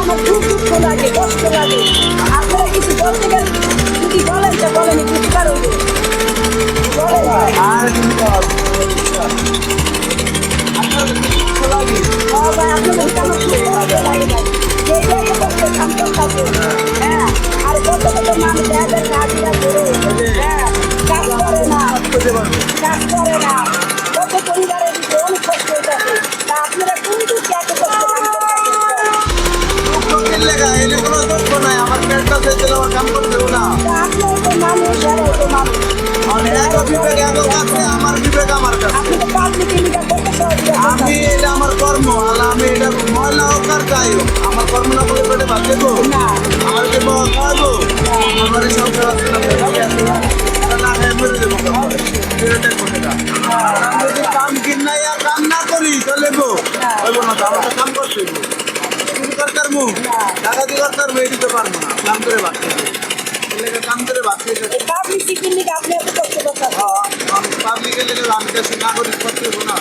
আমার খুব দুঃখ লাগে, কষ্ট লাগে। আপনারা কিছু বলতে গেলে যদি বলেন তো বলেন, কিছু কারণ বলেন ভাই। ভাই আপনাদের আমার খুব কষ্ট লাগে ভাই, যে জায়গায় কষ্ট শান্ত থাকে। হ্যাঁ, আর কত কত মানুষ এদের কাজটা করে, হ্যাঁ, কাজ করে না, কাজ করে না, কত পরিবারের ভিতরে অনেক কষ্ট হইতেছে। তা আপনারা কোন দিকে এত কষ্ট কাজ করতেছেন? আমার পেটটা চেয়েছিল আমার কাম করতে দেবো না। তা আপনার তো মানুষ, এরাও তো মানুষ। বিবেক এত কাছে আমার বিবেক আমার কাছে। আপনি তো পাবলিক এলাকা কত সহজে আমি এটা আমার কর্ম, আর আমি এটা ময়লা হোক আর যাই হোক আমার কর্ম না করে পেটে ভাত দেবো, না, আমার কে খাওয়াবো, আমার এই সংসার আছে না না খেয়ে মরে দেবো। বিবেকের কথাটা আমি যদি কাম কিনাই আর কাম না করি তাহলে গো হইব না, তো আমাকে কাম করতে হইব। শুরু করতে পারবো, টাকা দিয়ে করতে পারবো, এই দিতে পারবো না, কাম করে ভাত খেতে কাম করে ভাত খেতে পাবলিক সিকির লিগে আপনি এত কষ্ট করতেছেন। পাবলিকের লেগে আমি দেশের নাগরিক করতে হইব না।